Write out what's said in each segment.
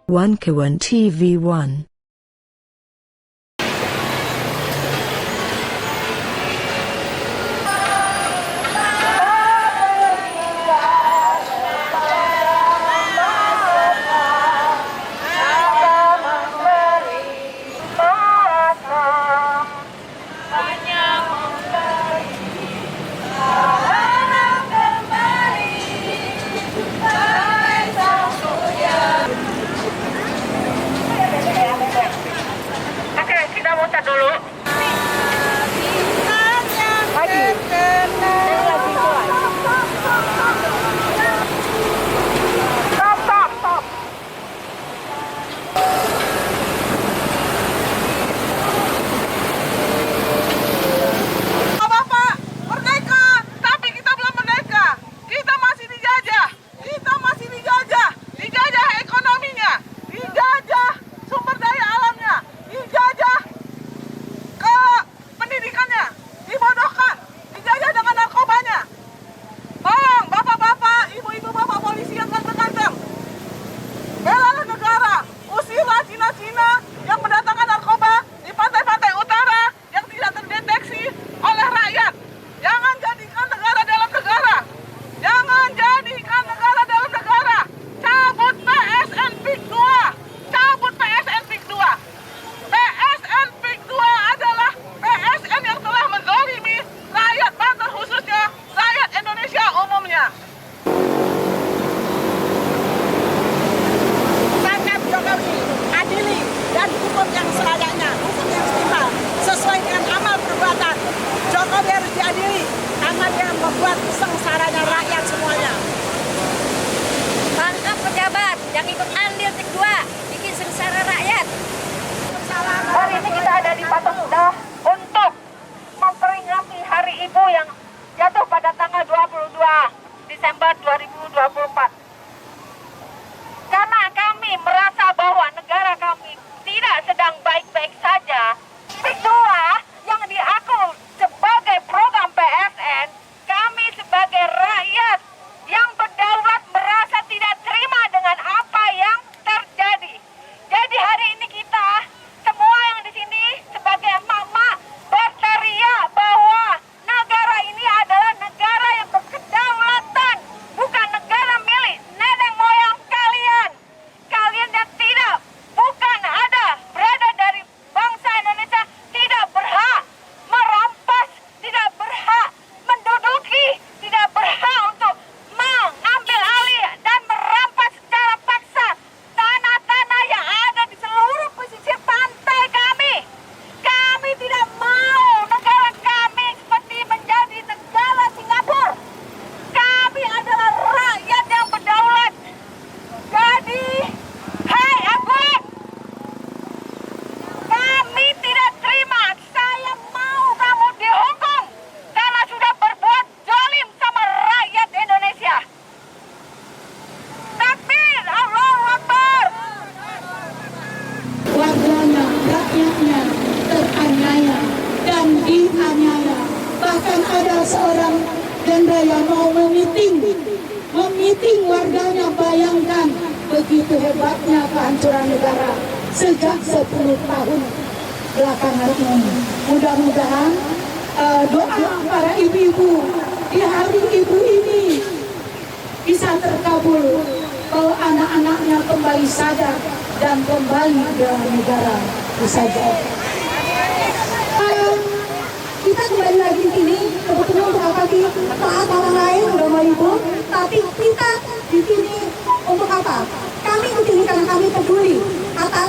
Wankawan TV1. Yang selayaknya, hukum yang setimpal, sesuai dengan amal perbuatan. Jokowi harus diadili karena dia membuat sengsaranya rakyat semuanya. Tangkap pejabat yang ikut andil tik 2, bikin sengsara rakyat. Hari ini kita ada di Patung Kuda untuk memperingati Hari Ibu yang jatuh pada tanggal 22 Desember 2024. Karena kami merasa bahwa negara kami tidak sedang baik-baik saja, tik 2 yang diaku sebagai program PSN, kami sebagai rakyat yang berdaulat merasa tidak terima dengan apa yang terjadi. Jadi hari ini kita semua yang di sini sebagai emak-emak berteriak bahwa negara ini adalah negara yang berkedaulatan, bukan negara milik nenek moyang kalian. Kalian yang tidak, bukan ada, berada dari bangsa Indonesia, tidak berhak merampas, tidak berhak menduduki, tidak berhak untuk mengambil alih dan merampas secara paksa tanah-tanah yang ada di seluruh pesisir pantai kami. Kami tidak mau negara kami seperti menjadi negara Singapura. Kami adalah rakyat yang berdaulat. Jadi, hai Agung, kami tidak terima. Saya mau kamu dihukum karena sudah berbuat zalim sama rakyat Indonesia. Takbir, Allahu Akbar. Warganya, rakyatnya teraniaya dan dianiaya. Bahkan ada seorang jenderal yang mau memiting warganya. Bayangkan begitu hebatnya kehancuran negara sejak 10 tahun belakangan ini. Mudah-mudahan doa para ibu-ibu di hari ibu ini bisa terkabul, bahwa anak-anaknya kembali sadar dan kembali dengan negara bisa jadi. Kita kembali lagi di sini sebetulnya untuk apa sih? Saat orang lain udah mau libur, tapi kita di sini untuk apa? Kami di sini karena kami peduli atas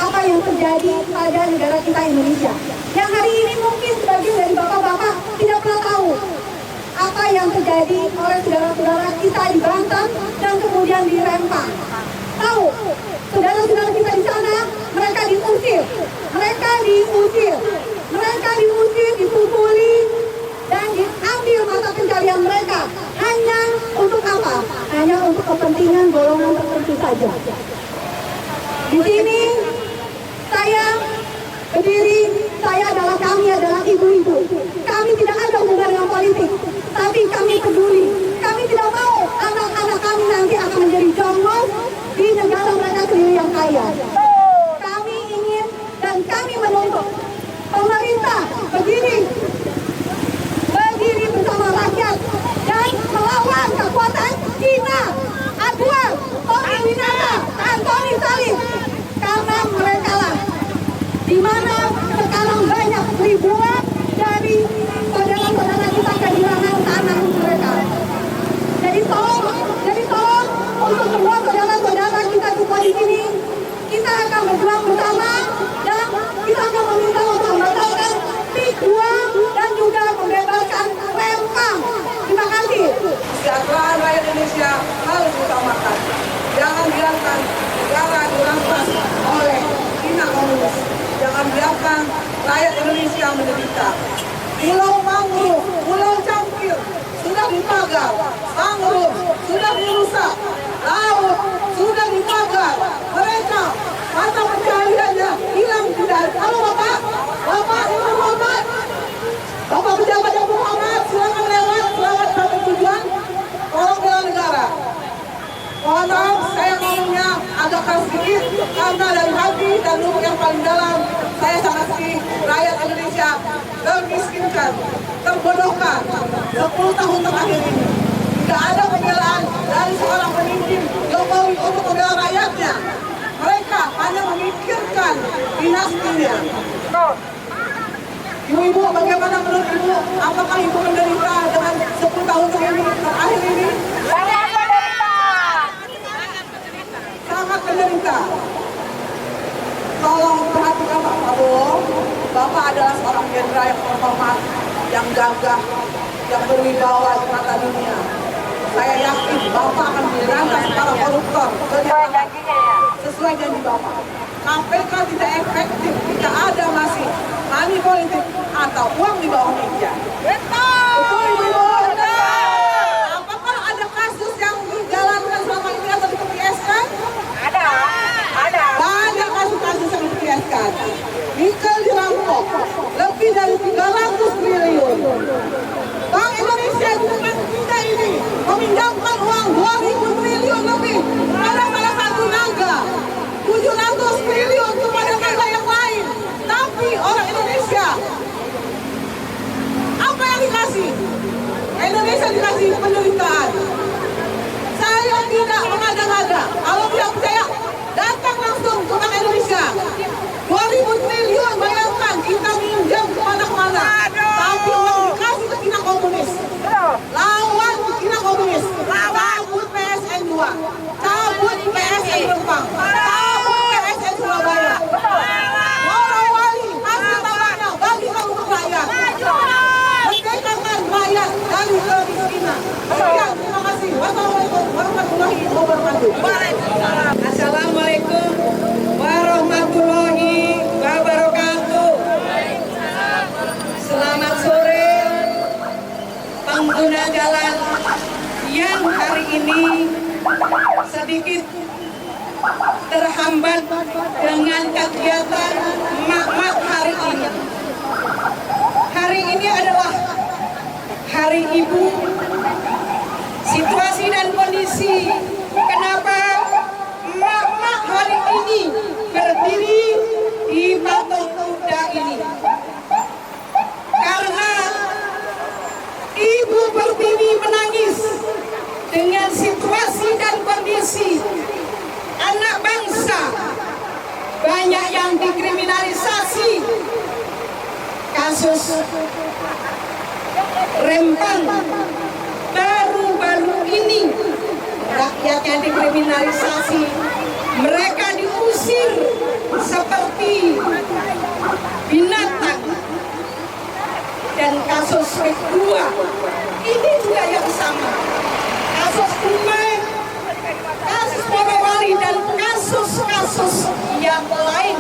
apa yang terjadi pada negara kita Indonesia. Yang hari ini mungkin sebagian dari bapak-bapak tidak pernah tahu apa yang terjadi oleh saudara-saudara kita di Banten dan kemudian di Rempang. Tahu, saudara-saudara kita di sana, mereka diusir, dipukuli, dan diambil mata pencarian mereka. Hanya untuk apa? Hanya untuk kepentingan golongan tertentu saja. Di sini saya berdiri, kami adalah ibu-ibu. Kami tidak ada hubungan dengan politik, tapi kami peduli. Kami tidak mau anak-anak kami nanti akan menjadi jongos di negara mereka sendiri yang kaya. saya. Kami ingin dan kami menuntut pemerintah berdiri bersama rakyat dan melawan kekuatan Cina, Adwa, Tommy Winata, Antoni Salim, karena mereka lah di mana sekarang banyak ribuan dari saudara-saudara kita kehilangan tanah mereka. Jadi tolong untuk semua saudara-saudara kita semua di sini, kita akan berjuang bersama dan kita akan meminta untuk membatalkan PIK 2 dan juga membebaskan Rempang. Terima kasih. Kesejahteraan rakyat Indonesia harus diutamakan. Jangan biarkan negara dirampas oleh Cina komunis. Jangan biarkan rakyat Indonesia menderita. Pulau mangrove, Pulau Campir sudah dipagar, mangrove sudah dirusak, laut sudah dipagar. Mereka mata pencahariannya hilang sudah. Halo Bapak, Ibu Muhammad, Bapak pejabat yang Muhammad, silakan lewat, selamat sampai tujuan. Tolong bela negara. Mohon maaf, saya ngomongnya agak keras sedikit karena dari hati dan lubuk yang paling dalam saya sangat sedih rakyat Indonesia termiskinkan, terbodohkan 10 tahun terakhir ini. Tidak ada pembelaan dari seorang pemimpin Jokowi untuk membela rakyatnya. Mereka hanya memikirkan dinastinya. Ibu-ibu, bagaimana menurut Ibu? Apakah Ibu menderita dengan 10 tahun terakhir ini? Sangat menderita. Tolong perhatikan Pak Prabowo, Bapak adalah seorang jenderal yang terhormat, yang gagah, yang berwibawa di mata dunia. Saya yakin Bapak akan dirantas para koruptor sesuai janji Bapak. KPK tidak efektif jika ada masih money politik atau uang di bawah meja. Betul Ibu-ibu. Apakah ada kasus yang dijalankan selama ini atau dipieskan? Ada. Banyak kasus-kasus yang dipieskan. Nikel dirampok lebih dari 300 triliun. Bank Indonesia bukan kita ini meminjamkan uang 2.000 triliun lebih pada salah satu naga, 700 triliun kepada naga yang lain. Tapi orang Indonesia apa yang dikasih? Indonesia dikasih penderitaan. Saya tidak mengada-ngada. Kalau tidak percaya, datang langsung ke Bank Indonesia. 2.000 triliun, bayangkan kita minjam kemana-mana. Tapi uang dikasih ke Cina komunis. Lawan Cina komunis. Cabut PSN 2. Cabut PSN Rempang. Cabut PSN Surabaya. Morowali, hasil tanahnya bagikan untuk rakyat. Merdekakan rakyat dari kemiskinan. Sekian, terima kasih. Wassalamualaikum warahmatullahi wabarakatuh. Assalamualaikum warahmatullahi wabarakatuh. Selamat sore pengguna jalan yang hari ini sedikit terhambat dengan kegiatan makmat hari ini. Hari ini adalah Hari Ibu. Situasi dan kondisi kenapa makmat hari ini berdiri di patung kuda ini, karena Ibu Pertiwi menangis dengan situasi dan kondisi anak bangsa banyak yang dikriminalisasi. Kasus Rempang baru-baru ini rakyatnya dikriminalisasi, mereka diusir seperti binatang. Dan kasus kedua ini juga yang sama, kasus Dumai, kasus Morowali dan kasus-kasus yang lain.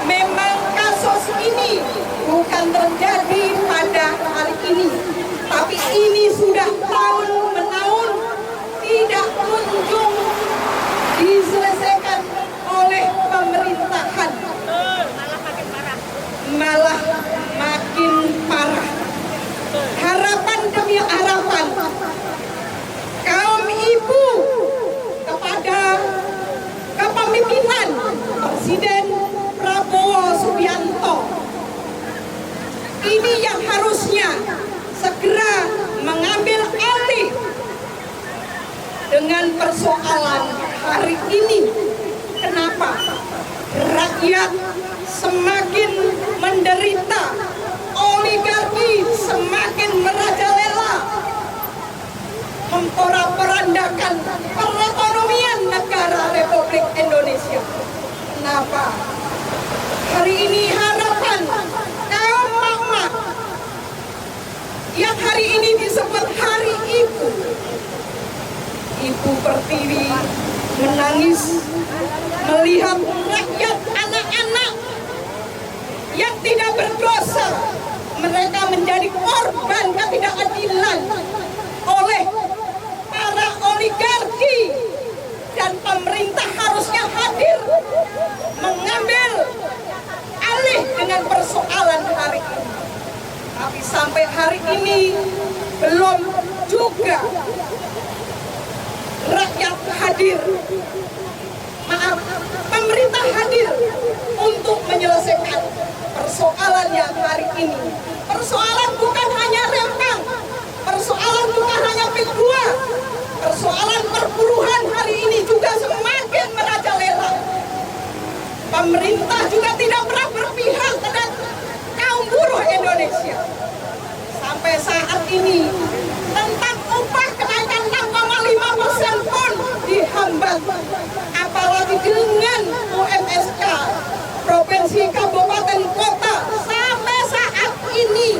Memang kasus ini bukan terjadi pada hari ini, tapi ini sudah tahun-menahun tidak kunjung diselesaikan oleh pemerintahan, malah makin parah. Harapan demi harapan kaum ibu kepada kepemimpinan rakyat semakin menderita, oligarki semakin merajalela, memporak-porandakan perekonomian negara Republik Indonesia. Kenapa? Hari ini harapan kaum mak-mak yang hari ini disebut Hari Ibu, Ibu Pertiwi menangis melihat rakyat, anak-anak yang tidak berdosa, mereka menjadi korban ketidakadilan oleh para oligarki, dan pemerintah harusnya hadir mengambil alih dengan persoalan hari ini. Tapi sampai hari ini belum juga rakyat hadir, pemerintah hadir untuk menyelesaikan persoalan yang hari ini. Persoalan bukan hanya Rempang, persoalan bukan hanya PIK 2, persoalan perburuhan hari ini juga semakin merajalela. Pemerintah juga tidak pernah berpihak terhadap kaum buruh Indonesia. Sampai saat ini tentang upah kenaikan 6,5% pun dihambat. Apalagi dengan UMSK provinsi, kabupaten, kota, sampai saat ini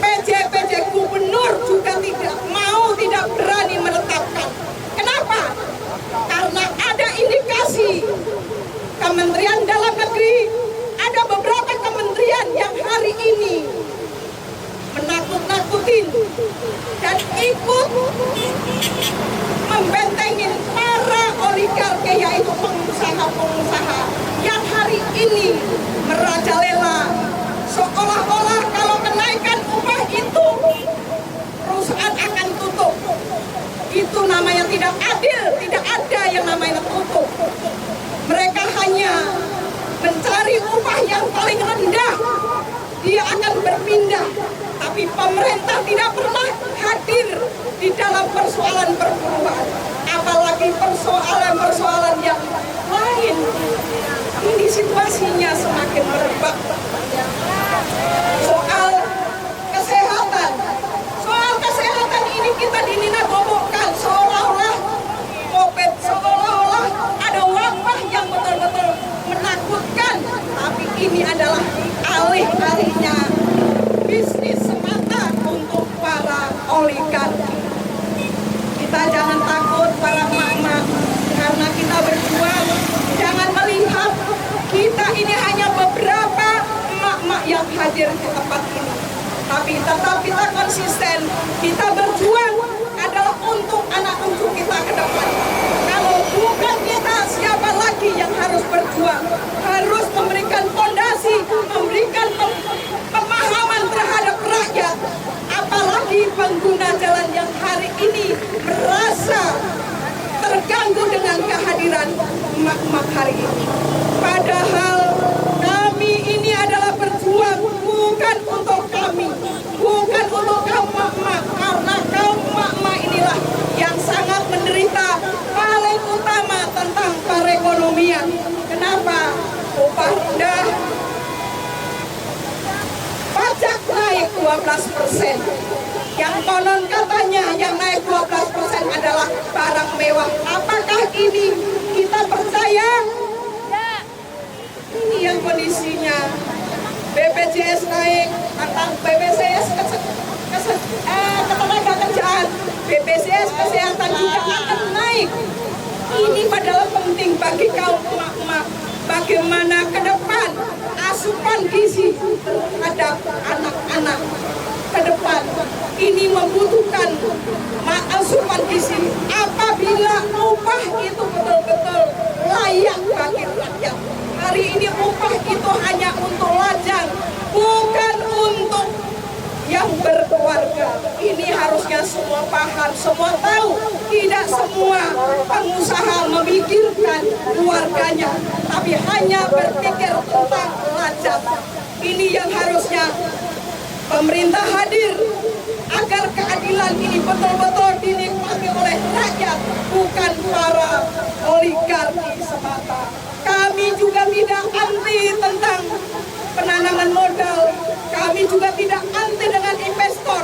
PJ gubernur juga tidak berani menetapkan. Kenapa? Karena ada indikasi Kementerian Dalam Negeri, ada beberapa kementerian yang hari ini menakut-nakutin dan ikut membentengin para oligarki, yaitu pengusaha-pengusaha yang hari ini merajalela, seolah-olah kalau kenaikan upah itu perusahaan akan tutup. Itu namanya tidak adil, tidak ada yang namanya tutup. Mereka hanya mencari upah yang paling rendah, dia akan berpindah. Tapi pemerintah tidak pernah hadir di dalam persoalan perburuhan, apalagi persoalan-persoalan yang lain. Ini situasinya semakin merebak. Soal kesehatan ini kita dinina-bobokkan seolah-olah COVID, seolah-olah ada wabah yang betul-betul menakutkan. Tapi ini adalah alih-alihnya bisnis semata untuk para oligarki. Kita jangan takut para emak-emak, karena kita berjuang. Jangan melihat kita ini hanya beberapa emak-emak yang hadir di tempat ini, tapi tetap kita konsisten. Kita berjuang adalah untuk anak cucu kita ke depan. Kalau bukan kita, siapa lagi yang harus berjuang? Harus memberikan fondasi, memberikan pemahaman terhadap rakyat, apalagi pengguna jalan yang hari ini merasa terganggu dengan kehadiran emak-emak hari ini. Padahal kami ini adalah berjuang bukan untuk kami, bukan untuk kaum emak-emak, karena kaum emak-emak inilah yang sangat menderita paling utama tentang perekonomian. Kenapa? Upah rendah, pajak naik 12%. Yang konon katanya yang naik 12% adalah barang mewah. Apakah ini kita percaya? Ini yang kondisinya. BPJS naik, tentang BPJS ketenagakerjaan, BPJS kesehatan juga akan naik. Ini padahal penting bagi kaum emak-emak. Bagaimana ke depan asupan gizi terhadap anak-anak ke depan ini membutuhkan asupan gizi. Apabila upah itu betul-betul layak bagi rakyat. Hari ini upah itu hanya untuk lajang, bukan untuk yang berkeluarga. Ini harusnya semua paham, semua tahu. Tidak semua pengusaha memikirkan keluarganya, tapi hanya berpikir tentang lajang. Ini yang harusnya pemerintah hadir agar keadilan ini betul-betul dinikmati oleh rakyat, bukan para oligarki semata. Kami Kami juga tidak anti tentang penanaman modal. Kami juga tidak anti dengan investor.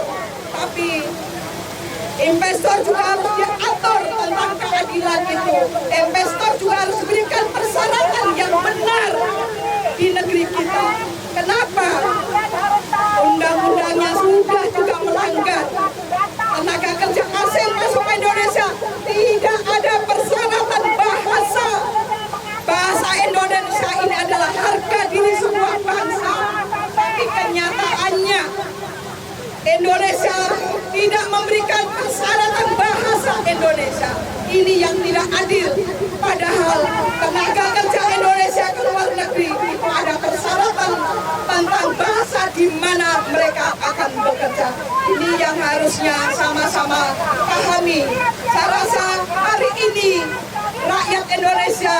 Tapi investor juga harus diatur tentang keadilan itu. Investor juga harus diberikan persyaratan yang benar di negeri kita. Kenapa? Undang-undangnya sudah juga melanggar. Tenaga kerja asing masuk ke Indonesia tidak ada persyaratan bahasa. Bahasa Indonesia ini adalah harga diri sebuah bangsa. Tapi kenyataannya Indonesia tidak memberikan persyaratan bahasa Indonesia. Ini yang tidak adil. Padahal tenaga kerja Indonesia ke luar negeri itu ada persyaratan tentang bahasa di mana mereka akan bekerja. Ini yang harusnya sama-sama pahami. Saya rasa hari ini rakyat Indonesia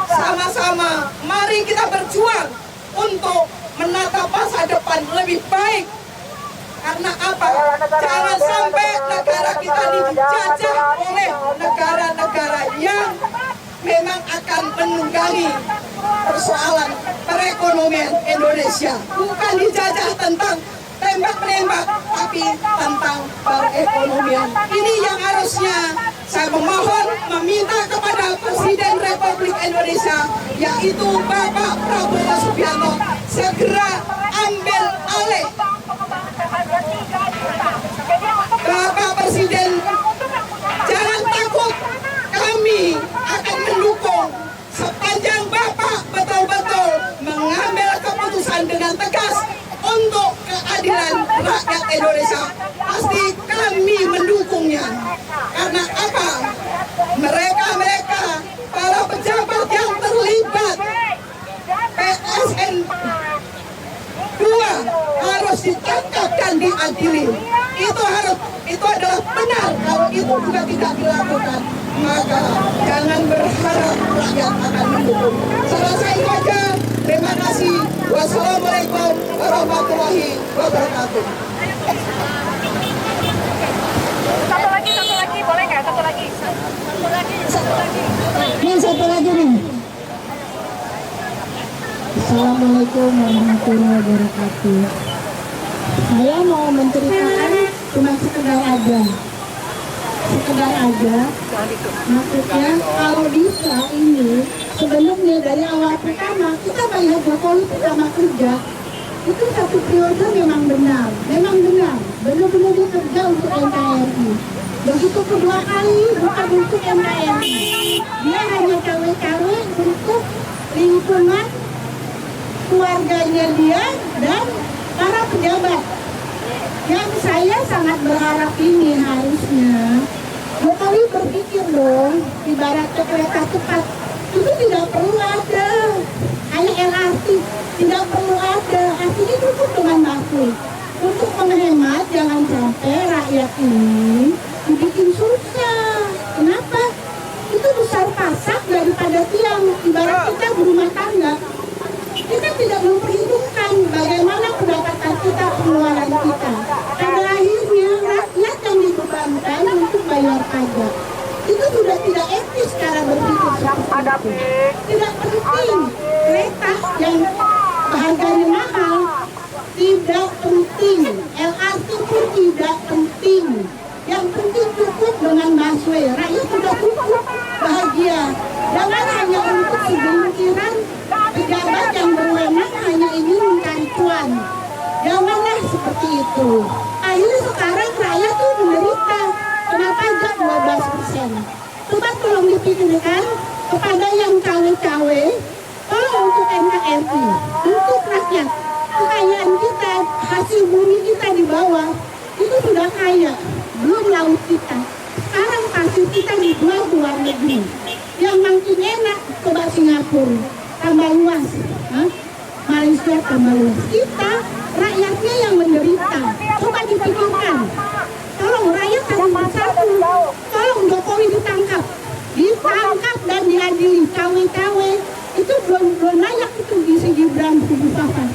sama-sama mari kita berjuang untuk menata masa depan lebih baik. Karena apa? Jangan sampai negara kita dijajah oleh negara-negara yang memang akan menunggangi persoalan perekonomian Indonesia. Bukan dijajah tentang tembak-menembak, tapi tentang perekonomian. Ini yang harusnya saya memohon, meminta kepada Presiden Republik Indonesia, yaitu Bapak Prabowo Subianto, segera ambil alih. Bapak Presiden, jangan takut, kami akan mendukung sepanjang Bapak betul-betul mengambil keputusan dengan tegas untuk keadilan rakyat Indonesia. Pasti kami mendukungnya. Karena apa? Mereka para pejabat yang terlibat PSN 2 harus ditangkap dan diadili. Itu adalah benar. Kalau itu juga tidak dilakukan, maka jangan berharap rakyat akan mendukung. Selesai itu aja. Terima kasih. Wassalamualaikum warahmatullahi wabarakatuh. Satu lagi, boleh nggak? Satu lagi. Ini satu lagi nih. Assalamualaikum warahmatullahi wabarakatuh. Saya mau menceritakan cuma sekedar aja. Maksudnya kalau bisa ini sebelumnya dari awal pertama kita melihat Jokowi pertama kerja itu satu periode memang benar, benar-benar dia kerja untuk NKRI. Begitu kedua kali bukan untuk NKRI, dia hanya cawe-cawe untuk lingkungan keluarganya dia dan para pejabat. Yang saya sangat berharap ini harusnya Jokowi berpikir dong, ibarat kereta cepat itu tidak perlu ada, kayak LRT tidak perlu ada, artinya cukup dengan busway. Untuk menghemat jangan sampai rakyat ini dibikin susah. Kenapa? Itu besar pasak daripada tiang, ibarat kita berumah tangga. Kita tidak memperhitungkan bagaimana pendapatan kita, pengeluaran kita. Pada akhirnya rakyat yang dibebankan untuk bayar pajak. Itu sudah tidak etis cara berpikir seperti itu. Tidak penting kereta yang harganya mahal, tidak penting. LRT pun tidak penting. Yang penting cukup dengan busway. Rakyat sudah cukup bahagia. Jangan hanya untuk segelintiran pejabat yang berwenang hanya ingin mencari cuan. Janganlah seperti itu. Akhirnya sekarang rakyat tuh menderita kena pajak 12%. Coba tolong dipikirkan kepada yang cawe-cawe, tolong untuk NKRI, untuk rakyat. Kekayaan kita, hasil bumi kita di bawah, itu sudah kaya. Belum laut kita. Sekarang pasir kita dijual ke luar negeri. Yang makin enak, coba Singapura, tambah luas. Malaysia tambah luas. Kita, rakyatnya yang menderita. Coba dipikirkan. Tolong rakyat harus bersatu. Tolong Jokowi ditangkap dan diadili. Cawe-cawe itu belum layak itu di Gibran Bukupapa.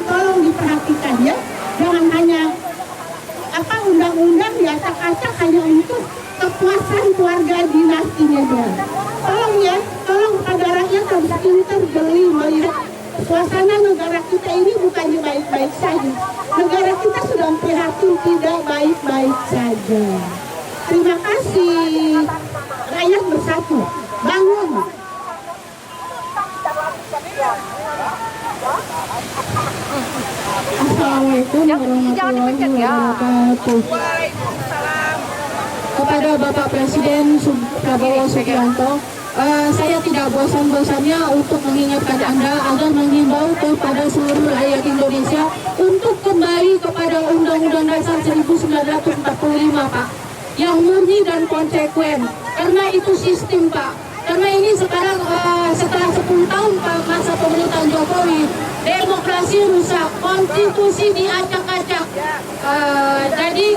Tolong diperhatikan ya. Jangan hanya undang-undang diacak-acak hanya untuk kepuasan keluarga dinastinya dia. Tolong ya, tolong pada rakyat harus tidak baik-baik saja. Terima kasih. Rakyat bersatu, bangun. Assalamualaikum warahmatullahi wabarakatuh. Kepada Bapak Presiden Prabowo Subianto, saya tidak bosan-bosannya untuk mengingatkan Anda agar menghimbau kepada seluruh rakyat Indonesia untuk kembali kepada Undang-Undang Dasar 1945, Pak, yang murni dan konsekuen, karena itu sistem, Pak. Karena ini sekarang setelah 10 tahun Pak masa pemerintahan Jokowi, demokrasi rusak, konstitusi diacak-acak. Jadi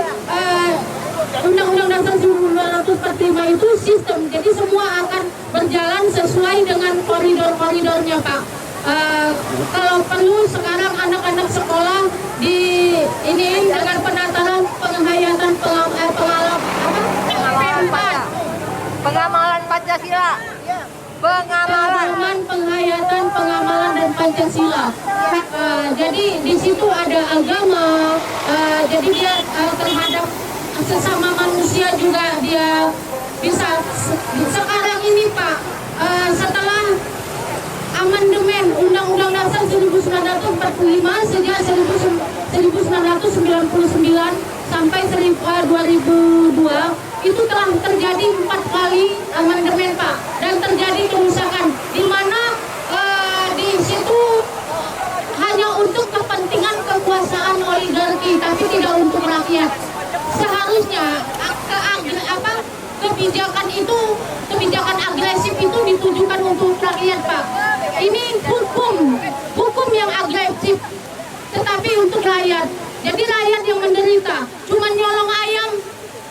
Undang-Undang Dasar 1945 itu sistem, jadi semua akan berjalan sesuai dengan koridor-koridornya, Pak. Kalau perlu sekarang anak-anak sekolah ini dengan penataran penghayatan Pengamalan Pancasila. Penghayatan, pengamalan dan Pancasila. Jadi di situ ada agama, jadi dia terhadap sesama manusia juga dia bisa. Sekarang ini Pak, setelah amandemen Undang-Undang Dasar 1945 sejak 1999 sampai 2002 itu telah terjadi 4 kali amandemen, Pak, dan terjadi kerusakan di mana di situ hanya untuk kepentingan kekuasaan oligarki tapi tidak untuk rakyat. Seharusnya kebijakan agresif itu ditujukan untuk rakyat, Pak. Ini hukum yang agresif tetapi untuk rakyat. Jadi rakyat yang menderita, cuma nyolong ayam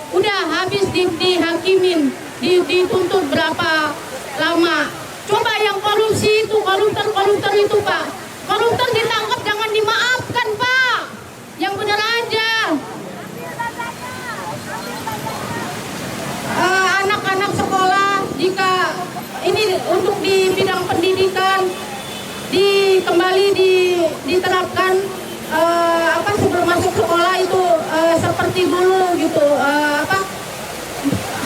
udah habis dihakimin, dituntut berapa lama. Coba yang korupsi itu, koruptor itu, Pak, koruptor ditangkap jangan dimaafkan, Pak, yang benar aja. Anak-anak sekolah, jika ini untuk di bidang pendidikan kembali diterapkan sebelum masuk sekolah itu seperti dulu gitu,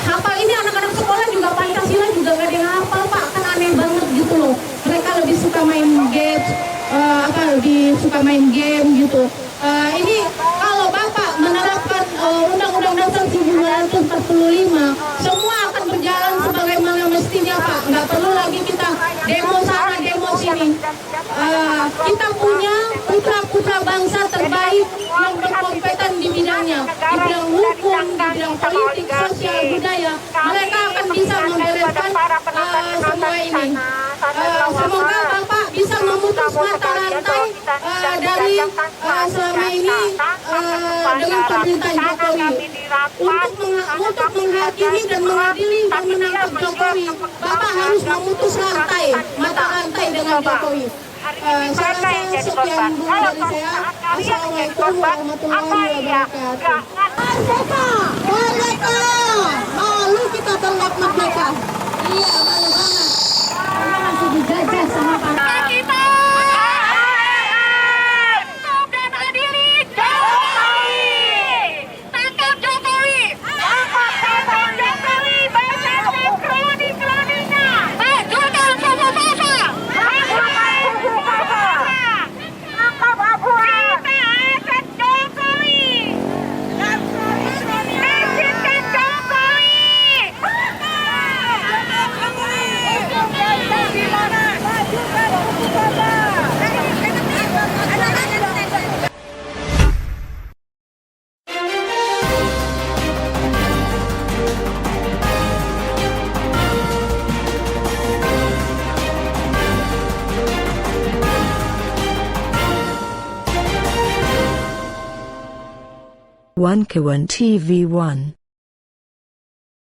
hafal ini anak-anak sekolah juga Pancasila juga gak ada yang hafal, Pak, kan aneh banget gitu loh. Mereka lebih suka main game gitu. Ini kalau Bapak menerapkan Undang-Undang Dasar 1945, semua akan berjalan sebagaimana mestinya, Pak. Nggak perlu lagi kita demo sana demo sini. Kita punya putra-putra bangsa terbaik yang berkompeten di bidangnya, di bidang hukum, di bidang politik, sosial, budaya. Mereka akan bisa membereskan semua ini. Semoga Bapak bisa memutus mata rantai dari selama ini dengan pemerintahan Jokowi untuk menghakimi dan mengadili dan menangkap Jokowi. Bapak harus memutus mata rantai dengan Jokowi. Saya rasa sekian dulu dari saya. Assalamualaikum warahmatullahi wabarakatuh. Merdeka! Malu kita tolak merdeka. Iya, malu banget. Karena masih dijajah sama para Kita stop dan adili Jokowi. Tangkap Jokowi. Tangkap Jokowi. Bacakan kronik-kroniknya. Bacakan foto-foto. Tangkap Abuan. Kita akan Jokowi. Izinkan Jokowi. One Kawan TV 1